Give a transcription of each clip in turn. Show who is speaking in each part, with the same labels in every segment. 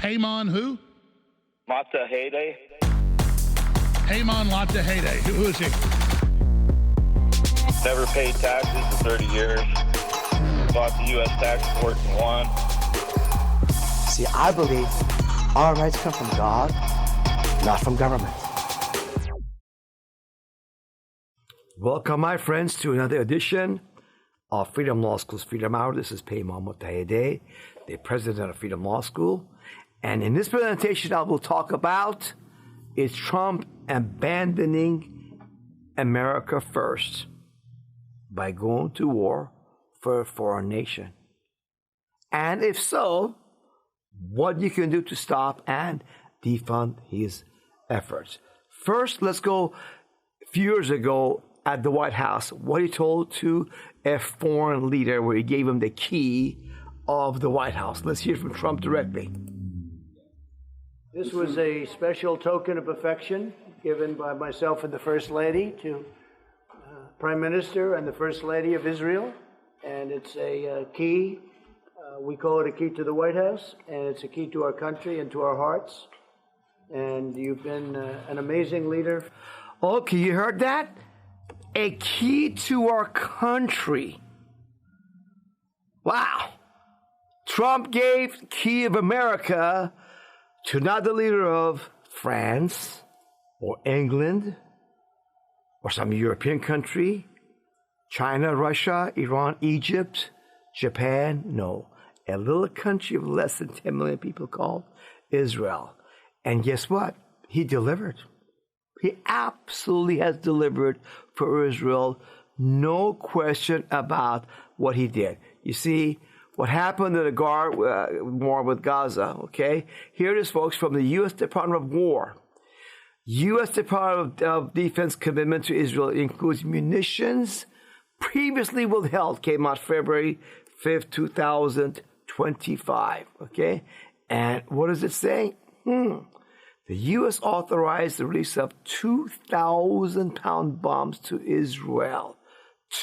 Speaker 1: Payman who?
Speaker 2: Matahede.
Speaker 1: Payman Latahede. Who is he?
Speaker 2: Never paid taxes in 30 years. Fought the U.S. tax court and won.
Speaker 3: See, I believe our rights come from God, not from government. Welcome, my friends, to another edition of Freedom Law School's Freedom Hour. This is Payman Latahede, the president of Freedom Law School. And in this presentation, I will talk about is Trump abandoning America first by going to war for a foreign nation? And if so, what you can do to stop and defund his efforts. First, let's go a few years ago at the White House, what he told to a foreign leader where he gave him the key of the White House. Let's hear from Trump directly.
Speaker 4: This was a special token of affection given by myself and the First Lady to Prime Minister and the First Lady of Israel. And it's a key. We call it a key to the White House, and it's a key to our country and to our hearts. And you've been an amazing leader.
Speaker 3: Okay, you heard that? A key to our country. Wow. Trump gave key of America to not the leader of France or England or some European country, China, Russia, Iran, Egypt, Japan. No, a little country of less than 10 million people called Israel. And guess what? He delivered. He absolutely has delivered for Israel. No question about what he did. You see, what happened in the war with Gaza, okay? Here it is, folks, from the U.S. Department of War. U.S. Department of Defense commitment to Israel includes munitions previously withheld, came out February 5th, 2025, okay? And what does it say? The U.S. authorized the release of 2,000-pound bombs to Israel.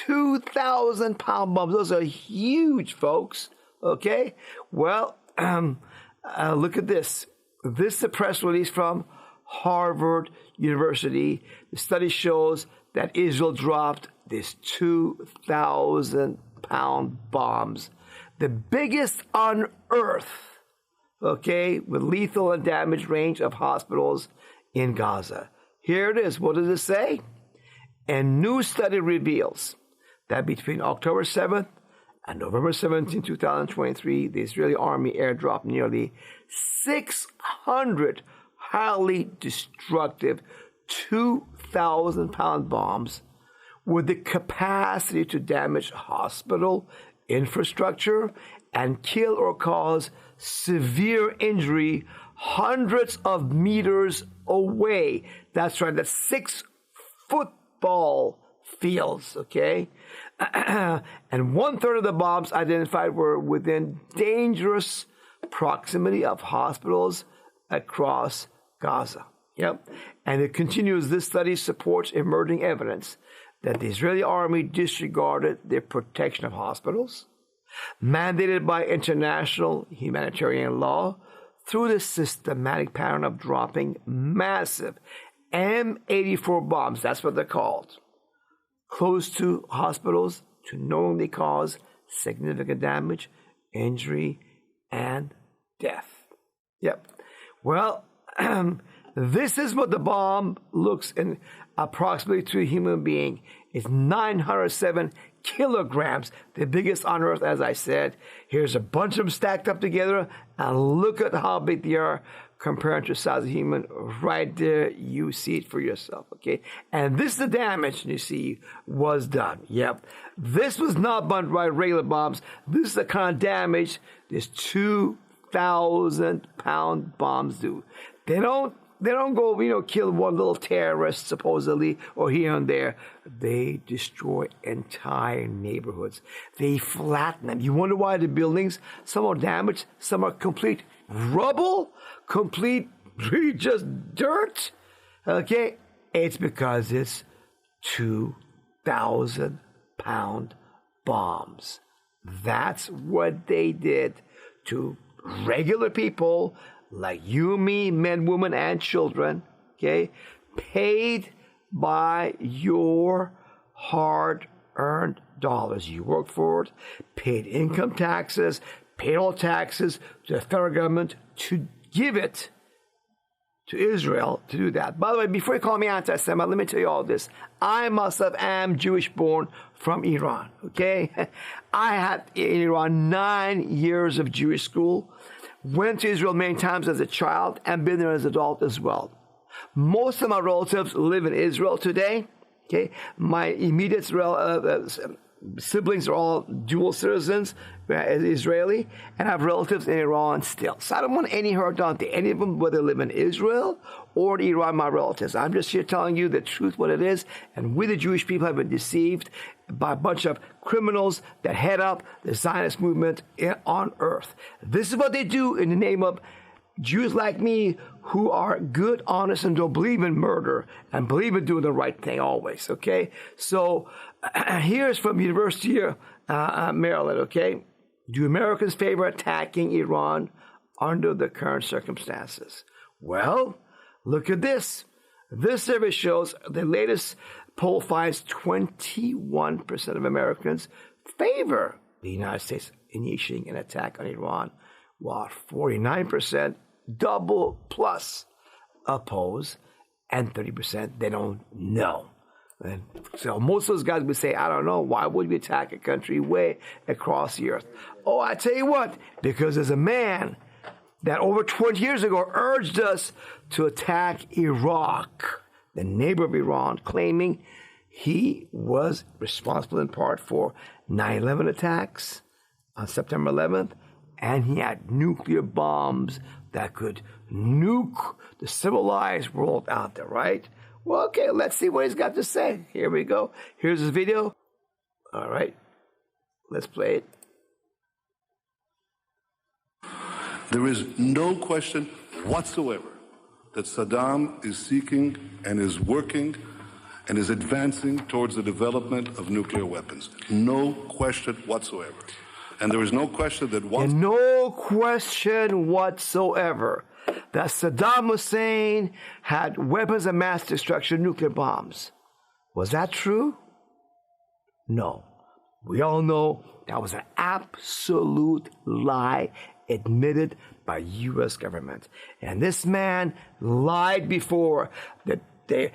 Speaker 3: 2,000-pound bombs. Those are huge, folks. Okay? Well, look at this. This is a press release from Harvard University. The study shows that Israel dropped these 2,000-pound bombs. The biggest on Earth, okay, with lethal and damage range of hospitals in Gaza. Here it is. What does it say? A new study reveals that between October 7th and November 17, 2023, the Israeli army airdropped nearly 600 highly destructive 2,000-pound bombs with the capacity to damage hospital infrastructure and kill or cause severe injury hundreds of meters away. That's right, that's 6 football fields, okay? And 1/3 of the bombs identified were within dangerous proximity of hospitals across Gaza. Yep. And it continues, this study supports emerging evidence that the Israeli army disregarded the protection of hospitals, mandated by international humanitarian law, through the systematic pattern of dropping massive M84 bombs, that's what they're called, close to hospitals to knowingly cause significant damage, injury, and death. Yep. Well, this is what the bomb looks in approximately to a human being. It's 907 kilograms, the biggest on Earth, as I said. Here's a bunch of them stacked up together, and look at how big they are compared to the size of a human. Right there, you see it for yourself, okay? And this is the damage you see was done. Yep. This was not done by regular bombs. This is the kind of damage this 2,000-pound bombs do. They don't go, kill one little terrorist, supposedly, or here and there. They destroy entire neighborhoods. They flatten them. You wonder why the buildings, some are damaged, some are complete rubble, complete just dirt. Okay? It's because it's 2,000-pound bombs. That's what they did to regular people like you, me, men, women, and children, okay, paid by your hard-earned dollars. You worked for it, paid income taxes, paid all taxes to the federal government to give it to Israel to do that. By the way, before you call me anti-Semite, let me tell you all this. I myself am Jewish born from Iran, okay? I had in Iran 9 years of Jewish school, went to Israel many times as a child, and been there as an adult as well. Most of my relatives live in Israel today, okay? My immediate siblings are all dual citizens, Israeli, and I have relatives in Iran still. So I don't want any hurt done to any of them, whether they live in Israel or in Iran, my relatives. I'm just here telling you the truth, what it is, and we the Jewish people have been deceived by a bunch of criminals that head up the Zionist movement on earth. This is what they do in the name of Jews like me who are good, honest, and don't believe in murder and believe in doing the right thing always, okay? So here's from University of Maryland, okay? Do Americans favor attacking Iran under the current circumstances? Well, look at this. This survey shows the latest poll finds 21% of Americans favor the United States initiating an attack on Iran, while 49% double plus oppose, and 30% they don't know. And so most of those guys would say, I don't know, why would we attack a country way across the earth? Oh, I tell you what, because there's a man that over 20 years ago urged us to attack Iraq, the neighbor of Iran, claiming he was responsible in part for 9/11 attacks on September 11th, and he had nuclear bombs that could nuke the civilized world out there, right? Well, okay, let's see what he's got to say. Here we go. Here's his video. All right, let's play it.
Speaker 5: There is no question whatsoever that Saddam is seeking and is working and is advancing towards the development of nuclear weapons. No question whatsoever. And there is no question that once...
Speaker 3: And no question whatsoever that Saddam Hussein had weapons of mass destruction, nuclear bombs. Was that true? No. We all know that was an absolute lie admitted by U.S. government. And this man lied before. The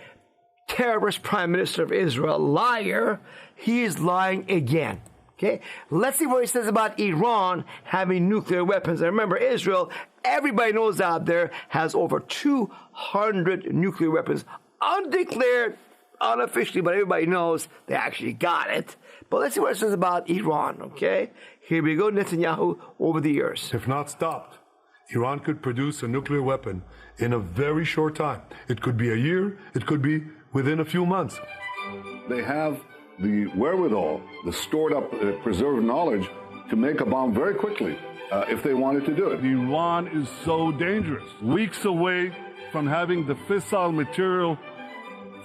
Speaker 3: terrorist prime minister of Israel, liar, he is lying again. Okay, let's see what he says about Iran having nuclear weapons. And remember, Israel, everybody knows out there, has over 200 nuclear weapons. Undeclared, unofficially, but everybody knows they actually got it. But let's see what it says about Iran, okay? Here we go, Netanyahu, over the years.
Speaker 6: If not stopped, Iran could produce a nuclear weapon in a very short time. It could be a year, it could be within a few months.
Speaker 7: They have the wherewithal, the stored up, preserved knowledge to make a bomb very quickly if they wanted to do it.
Speaker 8: Iran is so dangerous. Weeks away from having the fissile material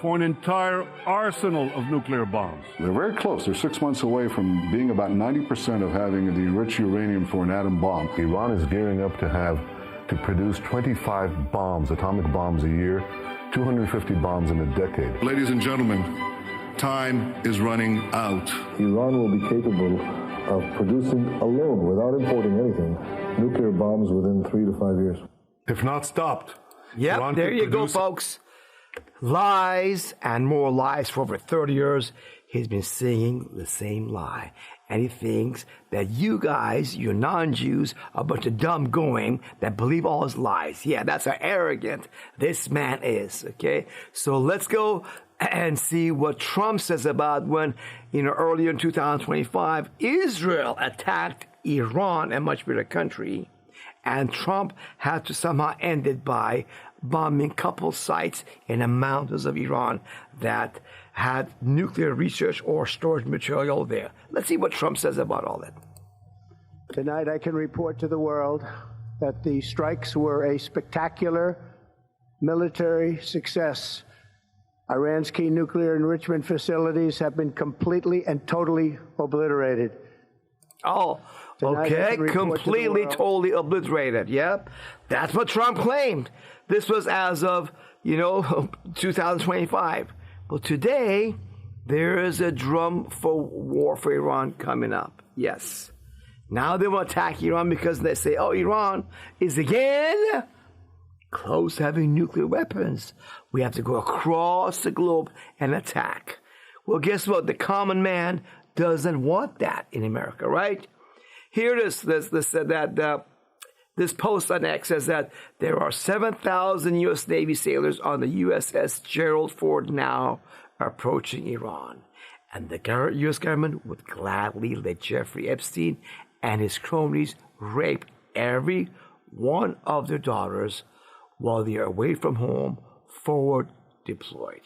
Speaker 8: for an entire arsenal of nuclear bombs.
Speaker 7: They're very close. They're 6 months away from being about 90% of having the enriched uranium for an atom bomb.
Speaker 9: Iran is gearing up to produce 25 bombs, atomic bombs a year, 250 bombs in a decade.
Speaker 5: Ladies and gentlemen, time is running out.
Speaker 10: Iran will be capable of producing alone, without importing anything, nuclear bombs within 3 to 5 years.
Speaker 6: If not stopped.
Speaker 3: Yep,
Speaker 6: Iran
Speaker 3: there you go, folks. Lies and more lies for over 30 years. He's been singing the same lie. And he thinks that you guys, you non-Jews, are a bunch of dumb going that believe all his lies. Yeah, that's how arrogant this man is, okay? So let's go and see what Trump says about when, earlier in 2025, Israel attacked Iran, a much bigger country, and Trump had to somehow end it by bombing a couple sites in the mountains of Iran that had nuclear research or storage material there. Let's see what Trump says about all that.
Speaker 4: Tonight I can report to the world that the strikes were a spectacular military success. Iran's key nuclear enrichment facilities have been completely and totally obliterated.
Speaker 3: Oh, Okay, completely, totally obliterated. Yep. That's what Trump claimed. This was as of, 2025. But today, there is a drum for war for Iran coming up. Yes. Now they want to attack Iran because they say, oh, Iran is again close to having nuclear weapons. We have to go across the globe and attack. Well, guess what? The common man doesn't want that in America, right? Here it is. This post on X says that there are 7,000 U.S. Navy sailors on the USS Gerald Ford now approaching Iran. And the U.S. government would gladly let Jeffrey Epstein and his cronies rape every one of their daughters while they are away from home, forward deployed.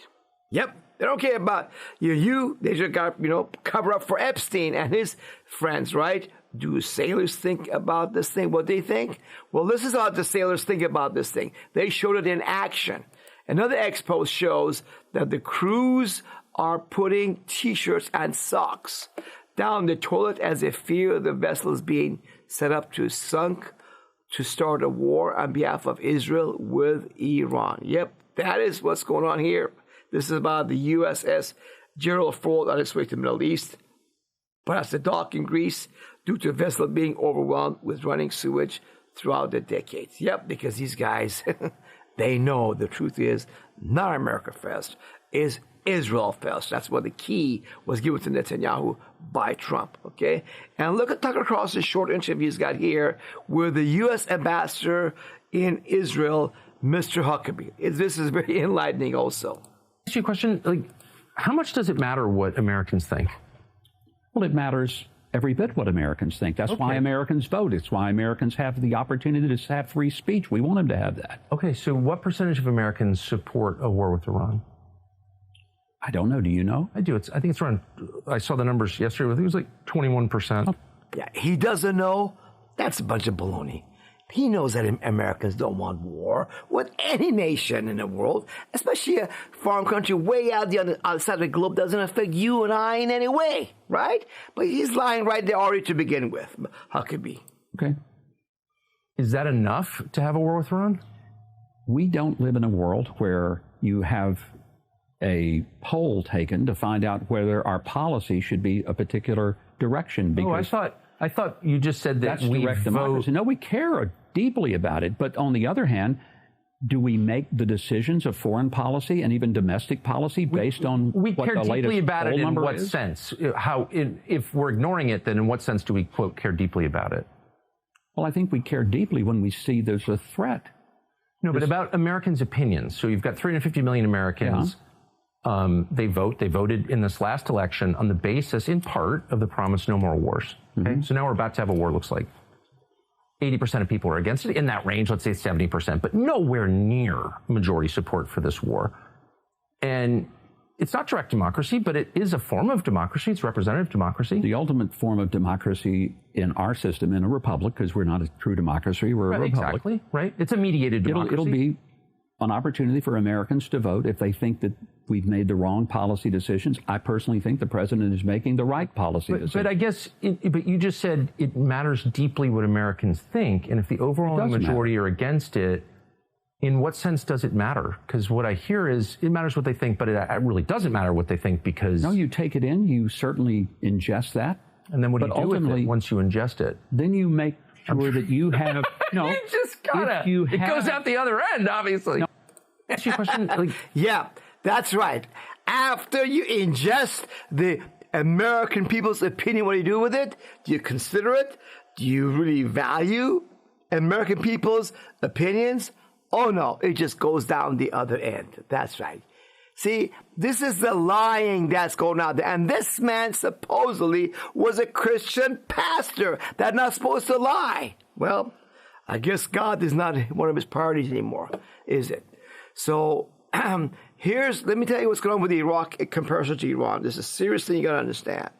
Speaker 3: Yep, they don't care about you. They just got, cover up for Epstein and his friends, right? Do sailors think about this thing? What they think? Well, this is how the sailors think about this thing. They showed it in action. Another X post shows that the crews are putting T-shirts and socks down the toilet as they fear the vessel is being set up to sunk to start a war on behalf of Israel with Iran. Yep, that is what's going on here. This is about the USS Gerald Ford on its way to the Middle East. Perhaps the dock in Greece due to the vessel being overwhelmed with running sewage throughout the decades. Yep, because these guys, they know the truth is not America first, is Israel first. That's what the key was given to Netanyahu by Trump, okay? And look at Tucker Carlson's short interview he's got here with the U.S. ambassador in Israel, Mr. Huckabee. This is very enlightening also.
Speaker 11: Ask you a question, how much does it matter what Americans think?
Speaker 12: Well, it matters every bit what Americans think. That's why Americans vote. It's why Americans have the opportunity to have free speech. We want them to have that.
Speaker 11: Okay, so what percentage of Americans support a war with Iran?
Speaker 12: I don't know. Do you know?
Speaker 11: I do. I think it's around, I saw the numbers yesterday. I think it was like 21%. Oh.
Speaker 3: Yeah, he doesn't know. That's a bunch of baloney. He knows that Americans don't want war with any nation in the world, especially a foreign country way out the other side of the globe doesn't affect you and I in any way, right? But he's lying right there already to begin with, Huckabee.
Speaker 12: Okay.
Speaker 11: Is that enough to have a war with Iran?
Speaker 12: We don't live in a world where you have a poll taken to find out whether our policy should be a particular direction. Because
Speaker 11: I thought you just said that
Speaker 12: we
Speaker 11: direct
Speaker 12: vote. Democracy. No, we care deeply about it. But on the other hand, do we make the decisions of foreign policy and even domestic policy based on what the latest poll number is? We care deeply about it in what sense? If we're ignoring it, then in what sense do we, quote, care deeply about it? Well, I think we care deeply when we see there's a threat. No, but about Americans' opinions. So you've got 350 million Americans. Yeah. They voted in this last election on the basis, in part, of the promise no more wars. Okay? Mm-hmm. So now we're about to have a war, looks like. 80% of people are against it. In that range, let's say 70%, but nowhere near majority support for this war. And it's not direct democracy, but it is a form of democracy. It's representative democracy. The ultimate form of democracy in our system, in a republic, because we're not a true democracy, we're a republic. Exactly, right? It's a mediated democracy. It'll be an opportunity for Americans to vote if they think that we've made the wrong policy decisions. I personally think the president is making the right policy decisions. But I guess, but you just said it matters deeply what Americans think, and if the overwhelming majority are against it, in what sense does it matter? Because what I hear is it matters what they think, but it really doesn't matter what they think because... No, you take it in, you certainly ingest that. And then what do you do with it once you ingest it? Then you make sure that you have... No, you just gotta... It goes out the other end, obviously. No. Ask you a question.
Speaker 3: Yeah, that's right. After you ingest the American people's opinion, what do you do with it? Do you consider it? Do you really value American people's opinions? Oh, no, it just goes down the other end. That's right. See, this is the lying that's going out there. And this man supposedly was a Christian pastor that's not supposed to lie. Well, I guess God is not one of his priorities anymore, is it? So let me tell you what's going on with Iraq in comparison to Iran. This is a serious thing you got to understand.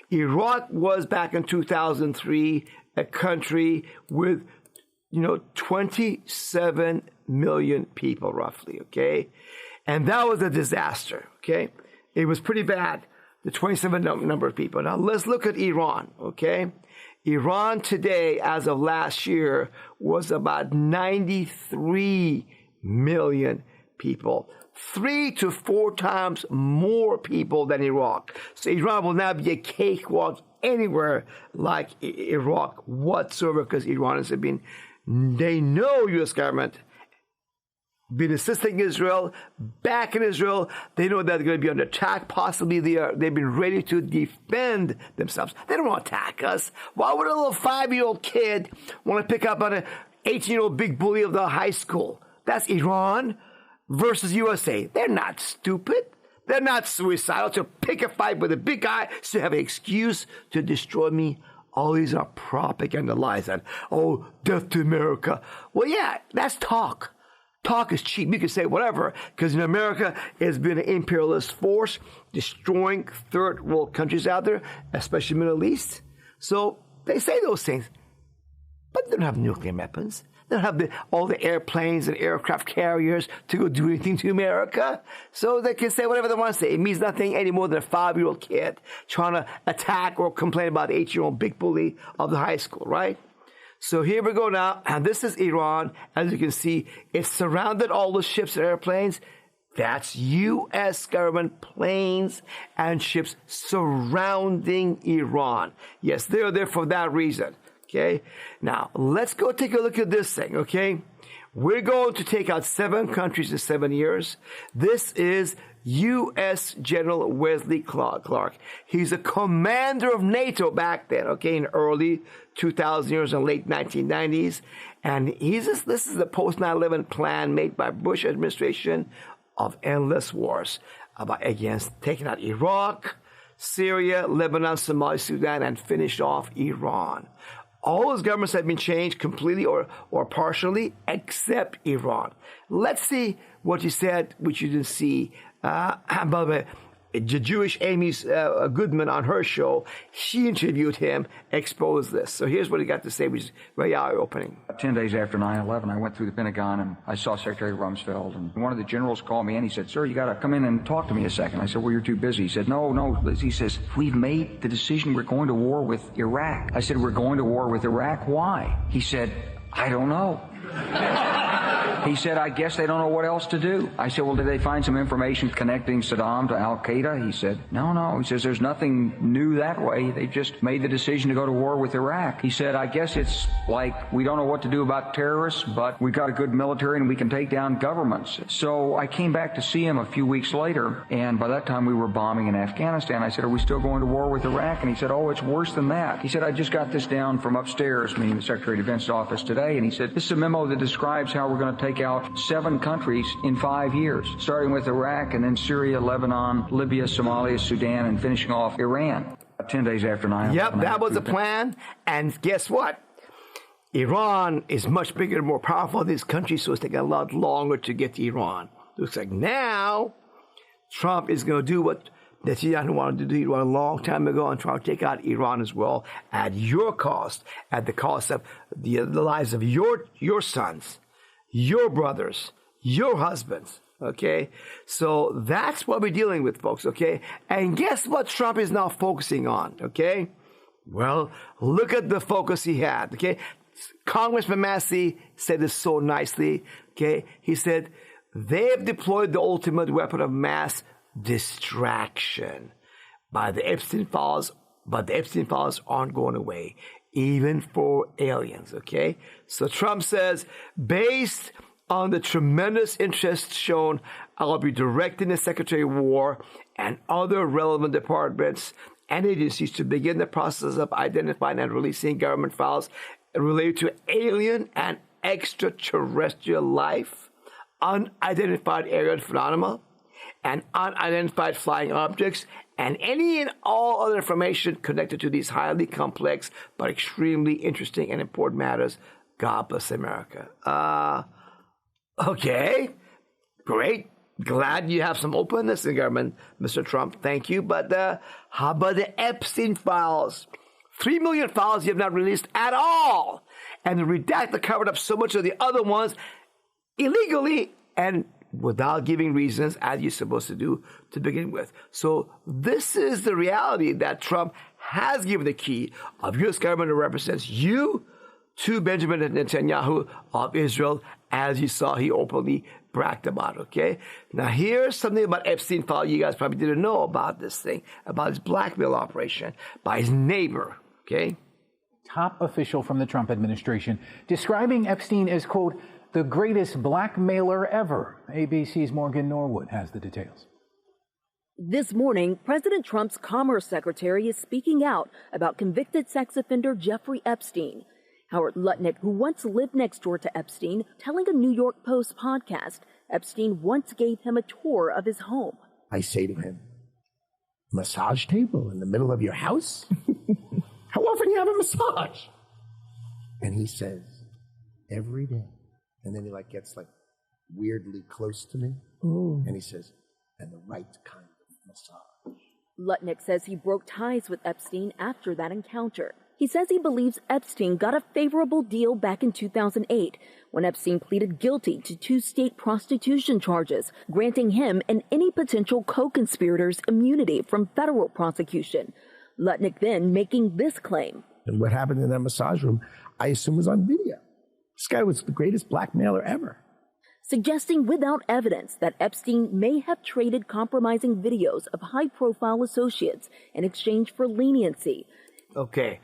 Speaker 3: Iraq was back in 2003 a country with 27 million people roughly, okay? And that was a disaster, okay? It was pretty bad, the 27 number of people. Now let's look at Iran, okay? Iran today, as of last year, was about 93 million people. 3 to 4 times more people than Iraq. So Iran will now be a cakewalk anywhere like Iraq whatsoever, because Iranians have been, they know U.S. government, been assisting Israel, back in Israel. They know that they're going to be under attack. Possibly they've been ready to defend themselves. They don't want to attack us. Why would a little 5-year-old kid want to pick up on an 18-year-old big bully of the high school? That's Iran versus USA. They're not stupid. They're not suicidal to pick a fight with a big guy to have an excuse to destroy me. All these are propaganda lies. And, oh, death to America. Well, yeah, that's talk. Talk is cheap. You can say whatever, because in America has been an imperialist force destroying third world countries out there, especially Middle East. So they say those things, but they don't have nuclear weapons. They don't have all the airplanes and aircraft carriers to go do anything to America. So they can say whatever they want to say. It means nothing any more than a 5-year-old kid trying to attack or complain about the 8-year-old big bully of the high school, right? So here we go now, and this is Iran. As you can see, it's surrounded all the ships and airplanes. That's U.S. government planes and ships surrounding Iran. Yes, they're there for that reason, okay? Now, let's go take a look at this thing, okay? We're going to take out 7 countries in 7 years. This is U.S. General Wesley Clark. He's a commander of NATO back then, okay, in early 2000 years and late 1990s. And this is the post 9/11 plan made by Bush administration of endless wars against taking out Iraq, Syria, Lebanon, Somalia, Sudan, and finish off Iran. All those governments have been changed completely or partially, except Iran. Let's see what he said, which you didn't see. By the way, the Jewish Amy Goodman on her show, she interviewed him, exposed this. So here's what he got to say, which is very eye-opening.
Speaker 13: 10 days after 9/11, I went through the Pentagon and I saw Secretary Rumsfeld. And one of the generals called me and he said, "Sir, you got to come in and talk to me a second." I said, "Well, you're too busy." He said, No. He says, "We've made the decision. We're going to war with Iraq." I said, "We're going to war with Iraq? Why?" He said, "I don't know." He said, "I guess they don't know what else to do." I said, "Well, did they find some information connecting Saddam to Al-Qaeda?" He said, No. He says, "There's nothing new that way. They just made the decision to go to war with Iraq." He said, "I guess it's like we don't know what to do about terrorists, but we've got a good military and we can take down governments." So I came back to see him a few weeks later, and by that time we were bombing in Afghanistan. I said, "Are we still going to war with Iraq?" And he said, "Oh, it's worse than that." He said, "I just got this down from upstairs," meaning the Secretary of Defense's office today, and he said, "This is a memo that describes how we're going to take out 7 countries in 5 years, starting with Iraq and then Syria, Lebanon, Libya, Somalia, Sudan, and finishing off Iran." 10 days after 9/11.
Speaker 3: Yep, that was the plan. And guess what? Iran is much bigger and more powerful than these countries, so it's taking a lot longer to get to Iran. Looks like now Trump is going to do what Netanyahu wanted to do a long time ago and try to take out Iran as well at your cost, at the cost of the lives of your sons, your brothers, your husbands, okay? So that's what we're dealing with, folks, okay? And guess what Trump is now focusing on, okay? Well, look at the focus he had, okay? Congressman Massey said this so nicely, okay? He said, they have deployed the ultimate weapon of mass distraction by the Epstein files, but the Epstein files aren't going away, even for aliens, okay? So Trump says, based on the tremendous interest shown, I'll be directing the Secretary of War and other relevant departments and agencies to begin the process of identifying and releasing government files related to alien and extraterrestrial life, unidentified aerial phenomena, and unidentified flying objects, and any and all other information connected to these highly complex but extremely interesting and important matters. God bless America. Okay, great. Glad you have some openness in government, Mr. Trump. Thank you. But how about the Epstein files? 3 million files you have not released at all. And the redacted covered up so much of the other ones illegally and without giving reasons, as you're supposed to do to begin with. So this is the reality that Trump has given the key of U.S. government that represents you to Benjamin Netanyahu of Israel, as you saw he openly bragged about, okay? Now, here's something about Epstein file you guys probably didn't know about this thing, about his blackmail operation by his neighbor, okay?
Speaker 14: Top official from the Trump administration describing Epstein as, quote, the greatest blackmailer ever. ABC's Morgan Norwood has the details.
Speaker 15: This morning, President Trump's Commerce Secretary is speaking out about convicted sex offender Jeffrey Epstein. Howard Lutnick, who once lived next door to Epstein, telling a New York Post podcast Epstein once gave him a tour of his home.
Speaker 16: I say to him, massage table in the middle of your house? How often do you have a massage? And he says, every day. And then he gets weirdly close to me. Ooh. And he says, and the right kind of massage.
Speaker 15: Lutnick says he broke ties with Epstein after that encounter. He says he believes Epstein got a favorable deal back in 2008 when Epstein pleaded guilty to 2 state prostitution charges, granting him and any potential co-conspirators immunity from federal prosecution. Lutnick then making this claim.
Speaker 16: And what happened in that massage room, I assume was on video. This guy was the greatest blackmailer ever.
Speaker 15: Suggesting without evidence that Epstein may have traded compromising videos of high-profile associates in exchange for leniency.
Speaker 3: Okay,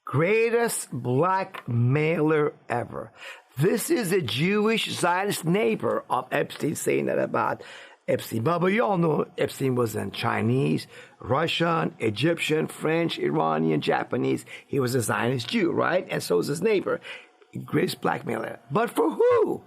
Speaker 3: greatest blackmailer ever. This is a Jewish Zionist neighbor of Epstein saying that about Epstein. But you all know Epstein was in Chinese, Russian, Egyptian, French, Iranian, Japanese. He was a Zionist Jew, right? And so was his neighbor. Greatest blackmailer. But for who?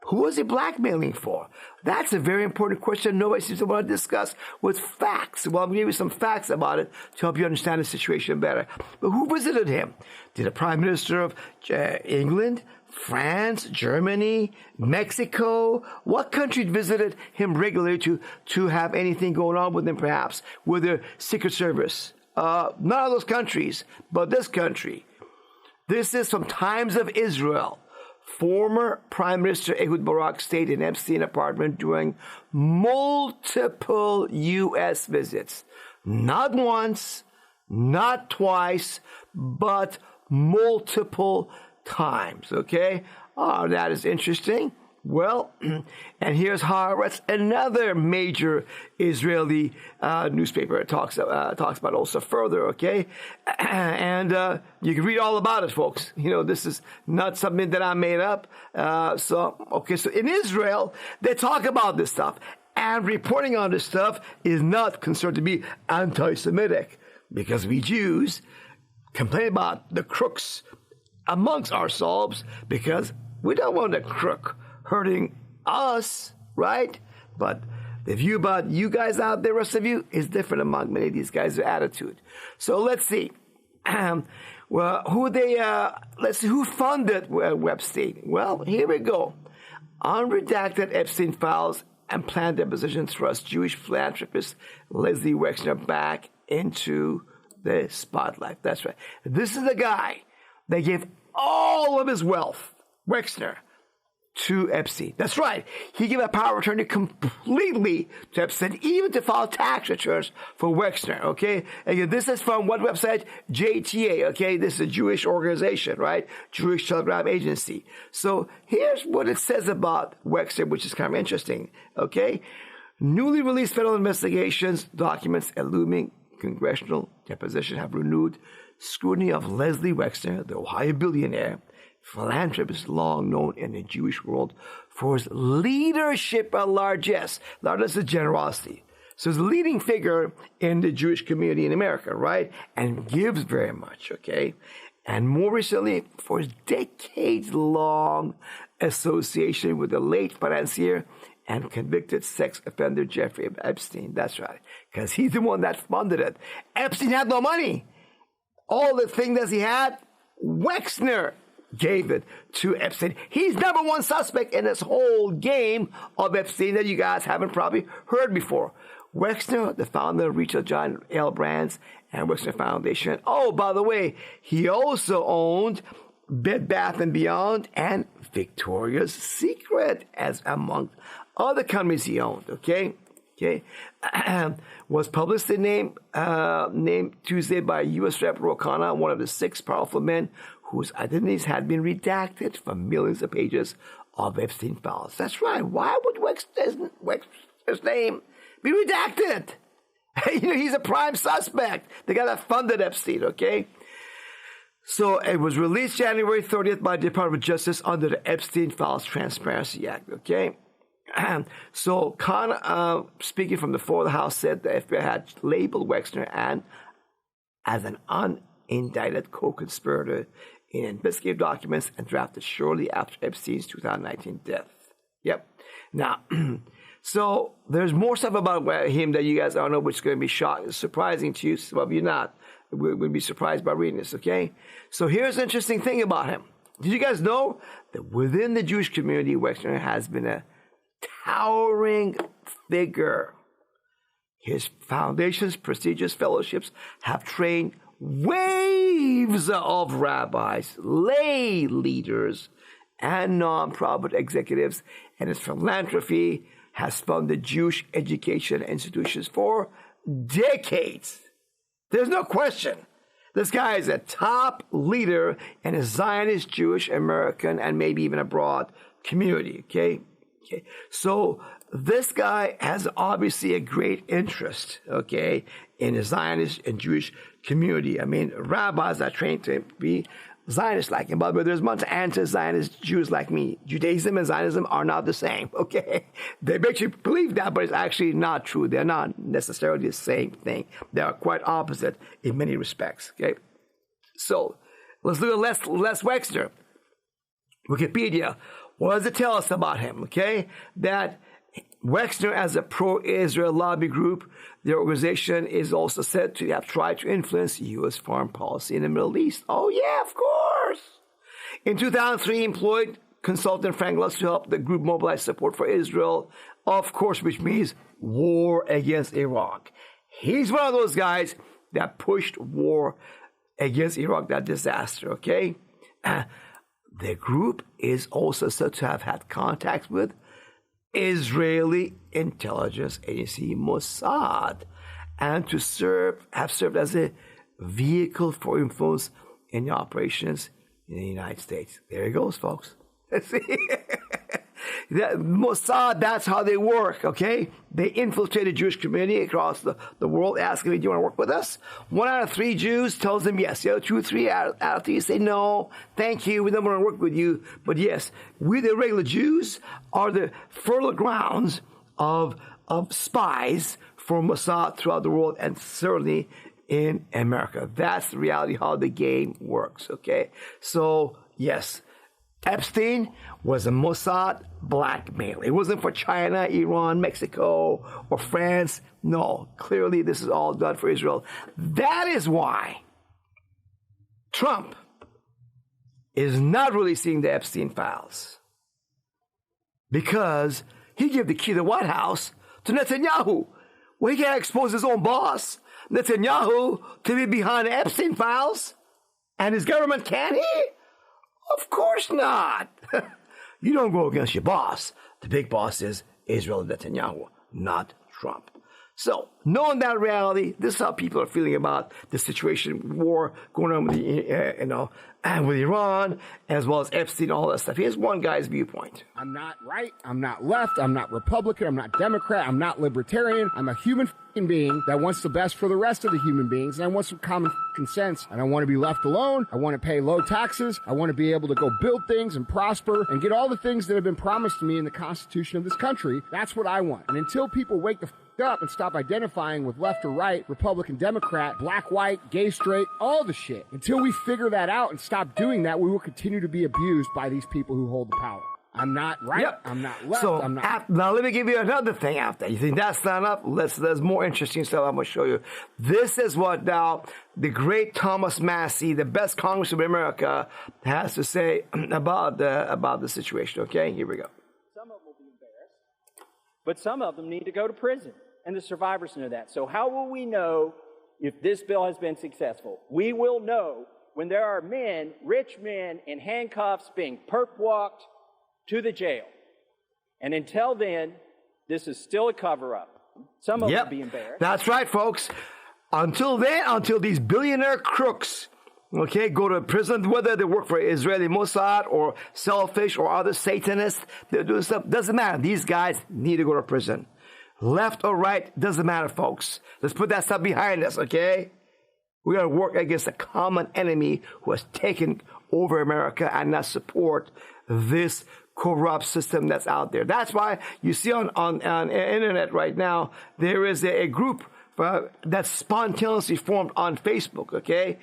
Speaker 3: Who was he blackmailing for? That's a very important question nobody seems to want to discuss with facts. Well, I'm going to give you some facts about it to help you understand the situation better. But who visited him? Did the Prime Minister of England, France, Germany, Mexico? What country visited him regularly to have anything going on with him, perhaps, with the Secret Service? None of those countries, but this country. This is from Times of Israel. Former Prime Minister Ehud Barak stayed in Epstein apartment during multiple U.S. visits. Not once, not twice, but multiple times, okay? Oh, that is interesting. Well, and here's Haaretz, another major Israeli newspaper. It talks about also further, okay? And you can read all about it, folks. You know, this is not something that I made up. So in Israel, they talk about this stuff. And reporting on this stuff is not considered to be anti-Semitic, because we Jews complain about the crooks amongst ourselves because we don't want a crook hurting us, right? But the view about you guys out there, rest of you, is different among many of these guys' attitude. So let's see. Well, let's see who funded Epstein. Well, here we go. Unredacted Epstein files and planned depositions thrust Jewish philanthropist Leslie Wexner back into the spotlight. That's right. This is the guy that gave all of his wealth, Wexner, to Epstein. That's right. He gave a power of attorney completely to Epstein, even to file tax returns for Wexner, okay? Again, this is from what website? JTA, okay? This is a Jewish organization, right? Jewish Telegraph Agency. So here's what it says about Wexner, which is kind of interesting, okay? Newly released federal investigations documents a looming congressional deposition have renewed scrutiny of Leslie Wexner, the Ohio billionaire, philanthropist long known in the Jewish world for his leadership at largesse. Largesse is generosity. So he's a leading figure in the Jewish community in America, right? And gives very much, okay? And more recently, for his decades-long association with the late financier and convicted sex offender Jeffrey Epstein. That's right, because he's the one that funded it. Epstein had no money. All the things that he had, Wexner gave it to Epstein. He's number one suspect in this whole game of Epstein that you guys haven't probably heard before. Wexner, the founder of Retail Giant L Brands and Wexner Foundation. Oh, by the way, he also owned Bed Bath & Beyond and Victoria's Secret, as among other companies he owned, okay, was publicly named Tuesday by U.S. Rep. Ro Khanna, one of the 6 powerful men whose identities had been redacted from millions of pages of Epstein files. That's right. Why would Wexner's name be redacted? He's a prime suspect. The guy that funded Epstein, okay? So it was released January 30th by the Department of Justice under the Epstein Files Transparency Act, okay? So Khan, speaking from the floor of the House, said the FBI had labeled Wexner as an unindicted co-conspirator in investigative documents and drafted shortly after Epstein's 2019 death. Yep. Now, so there's more stuff about him that you guys don't know, which is going to be surprising to you. Some of you not. We'll be surprised by reading this, okay? So here's an interesting thing about him. Did you guys know that within the Jewish community, Wexner has been a towering figure? His foundation's prestigious fellowships have trained waves of rabbis, lay leaders, and non-profit executives, and his philanthropy has funded Jewish education institutions for decades. There's no question. This guy is a top leader in a Zionist, Jewish, American, and maybe even abroad community, okay? So this guy has obviously a great interest, okay, in the Zionist and Jewish community. I mean, rabbis are trained to be Zionists like him. By the way, there's a bunch of anti-Zionist Jews like me. Judaism and Zionism are not the same, okay? They make you believe that, but it's actually not true. They're not necessarily the same thing. They are quite opposite in many respects, okay? So let's look at Les Wexner. Wikipedia. What does it tell us about him, okay? That Wexner, as a pro-Israel lobby group, their organization is also said to have tried to influence U.S. foreign policy in the Middle East. Oh, yeah, of course. In 2003, he employed consultant Frank Luntz to help the group mobilize support for Israel, of course, which means war against Iraq. He's one of those guys that pushed war against Iraq, that disaster, okay? The group is also said to have had contacts with Israeli intelligence agency Mossad, and to have served as a vehicle for influence in the operations in the United States. There he goes, folks. Mossad, that's how they work, okay? They infiltrate the Jewish community across the world, asking, do you want to work with us? 1 out of 3 Jews tells them yes. The other 2 or 3 out of 3 say no, thank you, we don't want to work with you. But yes, we, the regular Jews, are the fertile grounds of spies for Mossad throughout the world, and certainly in America. That's the reality how the game works, okay? So, yes, Epstein was a Mossad blackmail. It wasn't for China, Iran, Mexico, or France. No, clearly this is all done for Israel. That is why Trump is not releasing the Epstein files, because he gave the key to the White House to Netanyahu. Well, he can't expose his own boss, Netanyahu, to be behind the Epstein files, and his government, can he? Of course not. You don't go against your boss. The big boss is Israel Netanyahu, not Trump. So, knowing that reality, this is how people are feeling about the situation, war going on with with Iran, as well as Epstein, all that stuff. Here's one guy's viewpoint.
Speaker 17: I'm not right. I'm not left. I'm not Republican. I'm not Democrat. I'm not libertarian. I'm a human being that wants the best for the rest of the human beings, and I want some common sense. And I want to be left alone. I want to pay low taxes. I want to be able to go build things and prosper and get all the things that have been promised to me in the Constitution of this country. That's what I want. And until people wake the up and stop identifying with left or right, Republican, Democrat, black, white, gay, straight, all the shit. Until we figure that out and stop doing that, we will continue to be abused by these people who hold the power. I'm not right. Yep. I'm not left.
Speaker 3: So
Speaker 17: I'm not.
Speaker 3: Now let me give you another thing after. You think that's not enough? There's more interesting stuff I'm going to show you. This is what now the great Thomas Massie, the best congressman in America, has to say about the situation. Okay, here we go.
Speaker 18: Some of them will be embarrassed, but some of them need to go to prison. And the survivors know that. So how will we know if this bill has been successful? We will know when there are men, rich men, in handcuffs being perp-walked to the jail. And until then, this is still a cover-up. Some of them will be embarrassed.
Speaker 3: That's right, folks. Until then, until these billionaire crooks, okay, go to prison, whether they work for Israeli Mossad or selfish or other Satanists, they're doing stuff, doesn't matter. These guys need to go to prison. Left or right, doesn't matter, folks. Let's put that stuff behind us, okay? We got to work against a common enemy who has taken over America and not support this corrupt system that's out there. That's why you see on internet right now, there is a group that's spontaneously formed on Facebook, okay?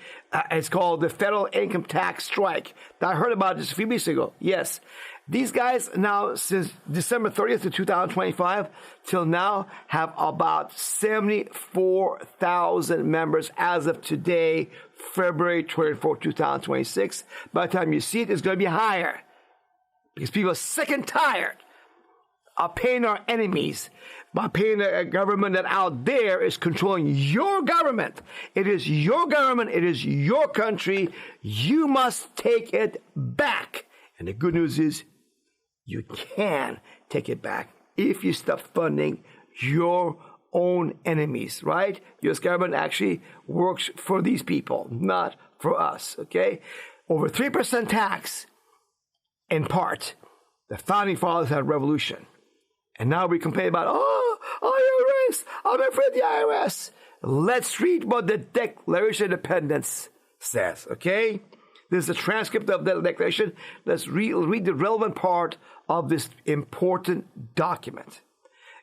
Speaker 3: It's called the Federal Income Tax Strike. I heard about this a few weeks ago. Yes. These guys now, since December 30th of 2025 till now, have about 74,000 members as of today, February 24, 2026. By the time you see it, it's going to be higher because people are sick and tired of paying our enemies by paying a government that out there is controlling your government. It is your government. It is your country. You must take it back. And the good news is, you can take it back if you stop funding your own enemies, right? U.S. government actually works for these people, not for us, okay? Over 3% tax, in part, the founding fathers had a revolution. And now we complain about, IRS, I'm afraid of the IRS. Let's read what the Declaration of Independence says, okay? This is a transcript of the Declaration. Let's read the relevant part of this important document.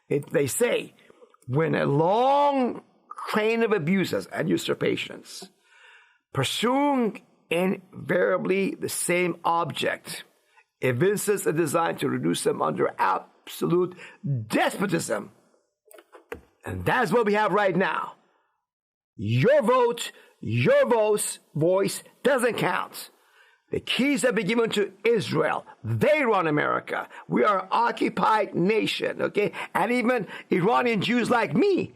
Speaker 3: They say, when a long train of abuses and usurpations, pursuing invariably the same object, evinces a design to reduce them under absolute despotism. And that's what we have right now. Your vote, your voice doesn't count. The keys have been given to Israel. They run America. We are an occupied nation, okay? And even Iranian Jews like me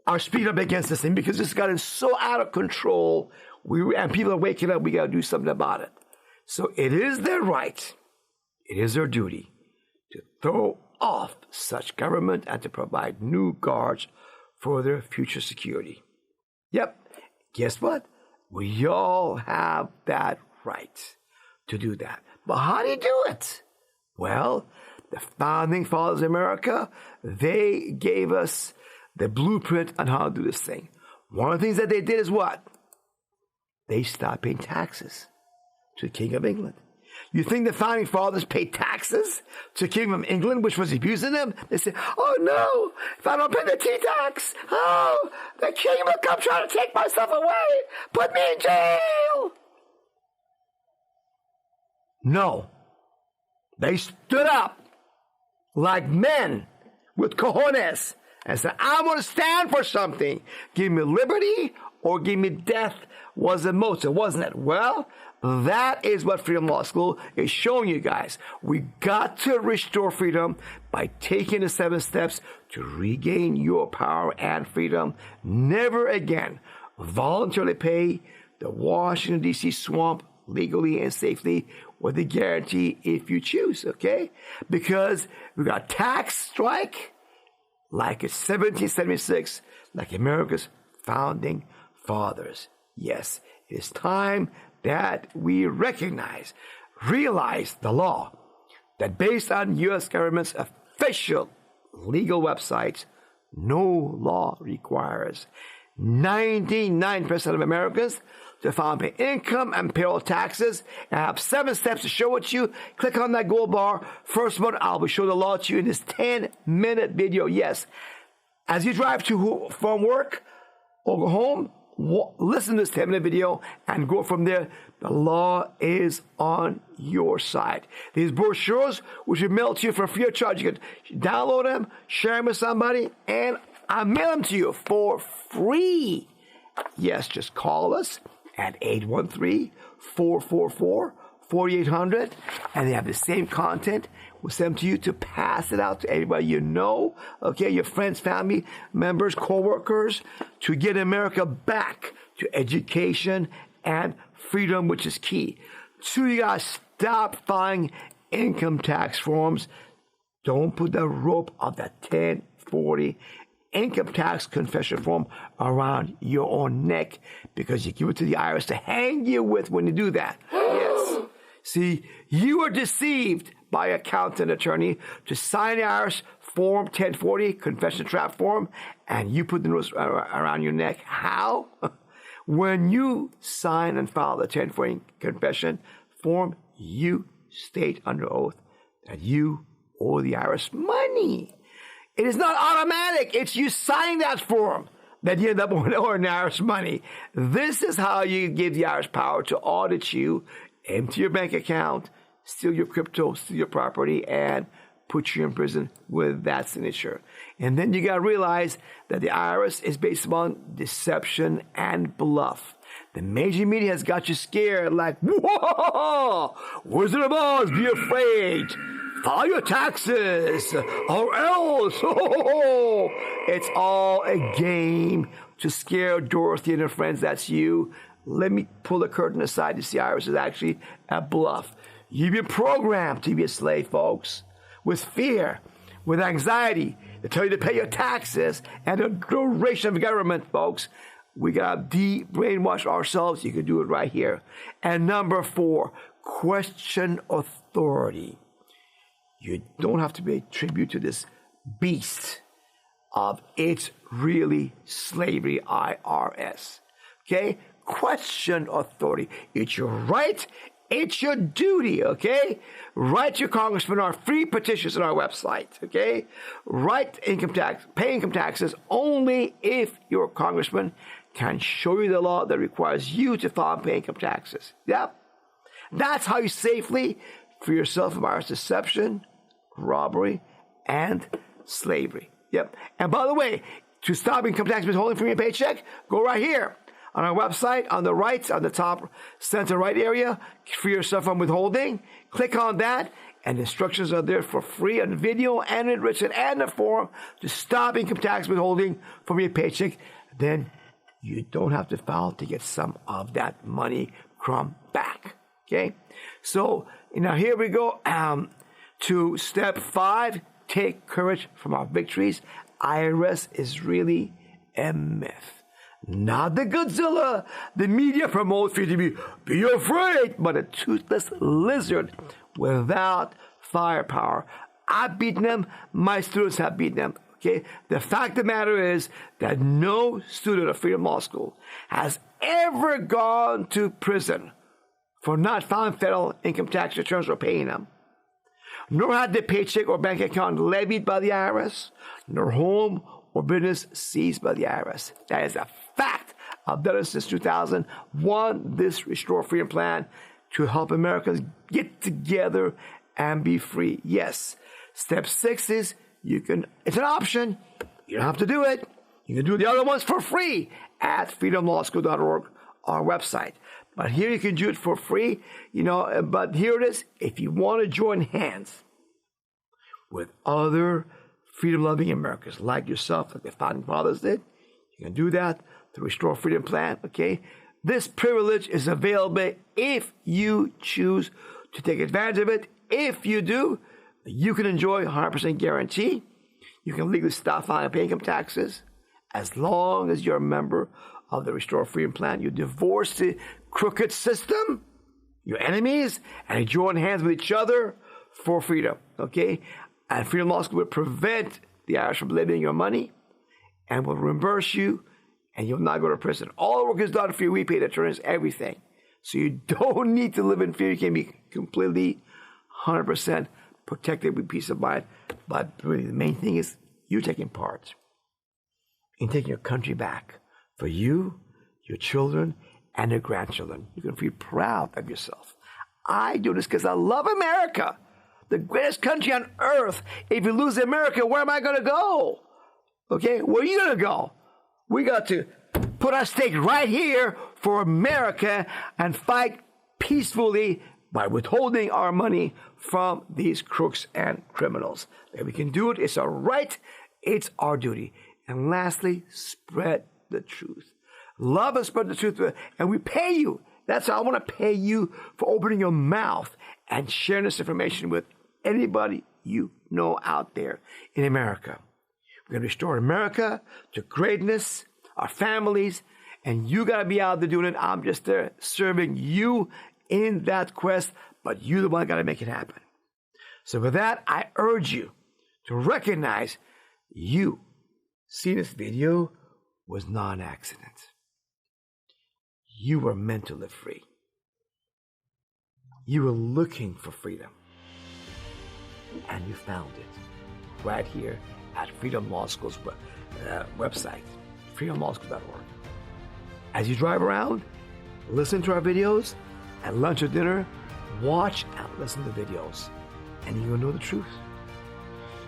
Speaker 3: are speaking up against this thing because it's gotten so out of control. And people are waking up. We got to do something about it. So it is their right. It is their duty to throw off such government and to provide new guards for their future security. Yep. Guess what? We all have that right to do that. But how do you do it? Well, the founding fathers of America, they gave us the blueprint on how to do this thing. One of the things that they did is what? They stopped paying taxes to the King of England. You think the founding fathers paid taxes to the King of England, which was abusing them? They said, oh no, if I don't pay the tea tax, the king will come trying to take my stuff away. Put me in jail. No. They stood up like men with cojones and said, I'm going to stand for something. Give me liberty or give me death was the motive, wasn't it? Well, that is what Freedom Law School is showing you guys. We got to restore freedom by taking the 7 steps to regain your power and freedom. Never again voluntarily pay the Washington, D.C. swamp legally and safely with a guarantee if you choose, okay? Because we got tax strike like it's 1776, like America's founding fathers. Yes, it is time that we realize the law that based on U.S. government's official legal websites, no law requires 99% of Americans to file pay income and payroll taxes. And I have 7 steps to show it to you. Click on that gold bar. First one, I'll be showing the law to you in this 10-minute video. Yes, as you drive from work or go home, listen to this 10-minute video and go from there. The law is on your side. These brochures, which we mail to you for free of charge, you can download them, share them with somebody, and I mail them to you for free. Yes, just call us at 813-444-4800, and they have the same content. We'll send them to you to pass it out to everybody you know, okay, your friends, family members, co-workers, to get America back to education and freedom, which is key. So you guys stop filing income tax forms Don't put the rope of the 1040 income tax confession form around your own neck, because you give it to the IRS to hang you with when you do that. Yes. See, you were deceived by accountant attorney to sign the IRS form 1040 confession trap form, and you put the notice around your neck. How? When you sign and file the 1040 confession form, you state under oath that you owe the IRS money. It is not automatic. It's you signing that form that you end up owing the IRS money. This is how you give the IRS power to audit you, empty your bank account, steal your crypto, steal your property, and put you in prison with that signature. And then you got to realize that the IRS is based upon deception and bluff. The major media has got you scared, like, whoa, Wizard of Oz, be afraid. File your taxes, or else. It's all a game to scare Dorothy and her friends. That's you. Let me pull the curtain aside to see IRS is actually a bluff. You've been programmed to be a slave, folks, with fear, with anxiety. They tell you to pay your taxes and the duration of government, folks. We got to de-brainwash ourselves. You can do it right here. And number 4, question authority. You don't have to pay tribute to this beast of it's really slavery, IRS. Okay? Question authority. It's your right. It's your duty, okay? Write your congressman our free petitions on our website, okay? Write income tax, pay income taxes only if your congressman can show you the law that requires you to file and pay income taxes. Yep. That's how you safely free yourself from IRS deception, robbery, and slavery. Yep. And by the way, to stop income tax withholding from your paycheck, go right here. On our website, on the right, on the top center right area, free yourself from withholding. Click on that, and instructions are there for free on video and in written and the form to stop income tax withholding from your paycheck. Then you don't have to file to get some of that money crumb back. Okay? So, now here we go to step 5. Take courage from our victories. IRS is really a myth. Not the Godzilla the media promotes for you to be afraid, but a toothless lizard without firepower. I've beaten them. My students have beaten them. Okay? The fact of the matter is that no student of Freedom Law School has ever gone to prison for not filing federal income tax returns or paying them, nor had their paycheck or bank account levied by the IRS, nor home or business seized by the IRS. That is a fact. I've done it since 2001, this Restore Freedom Plan, to help Americans get together and be free. Yes. Step 6 is it's an option. You don't have to do it. You can do the other ones for free at freedomlawschool.org, our website. But here you can do it for free, but here it is. If you want to join hands with other freedom-loving Americans like yourself, like the Founding Fathers did, you can do that through Restore Freedom Plan, okay? This privilege is available if you choose to take advantage of it. If you do, you can enjoy 100% guarantee. You can legally stop filing and pay income taxes as long as you're a member of the Restore Freedom Plan. You divorce the crooked system, your enemies, and you join hands with each other for freedom, okay? And Freedom Law School will prevent the IRS from living your money and will reimburse you, and you'll not go to prison. All the work is done for you. We pay the attorneys everything. So you don't need to live in fear. You can be completely 100% protected with peace of mind. But really, the main thing is you taking part in taking your country back for you, your children, and your grandchildren. You can feel proud of yourself. I do this because I love America, the greatest country on earth. If you lose America, where am I going to go? Okay, where are you going to go? We got to put our stake right here for America and fight peacefully by withholding our money from these crooks and criminals. If we can do it, it's our right, it's our duty. And lastly, spread the truth. Love and spread the truth, and we pay you. That's how I want to pay you for opening your mouth and sharing this information with anybody you know. know out there in America. We're going to restore America to greatness, our families, and you got to be out there doing it. I'm just there serving you in that quest, but you the one got to make it happen. So with that, I urge you to recognize you seeing this video was not an accident. You were meant to live free. You were looking for freedom. And you found it right here at Freedom Law School's website, freedomlawschool.org. As you drive around, listen to our videos, at lunch or dinner, watch and listen to videos, and you will know the truth.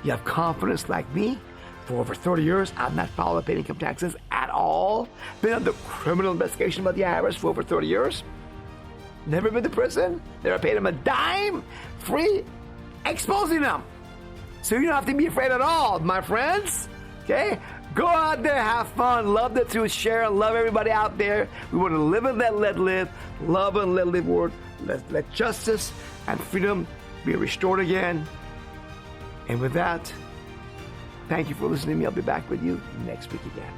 Speaker 3: You have confidence like me. For over 30 years, I've not filed paid income taxes at all. Been under criminal investigation by the IRS for over 30 years. Never been to prison. Never paid them a dime. Free exposing them. So you don't have to be afraid at all, my friends. Okay? Go out there, have fun, love the truth, share, love everybody out there. We want to live and let live, love and let live word. Let justice and freedom be restored again. And with that, thank you for listening to me. I'll be back with you next week again.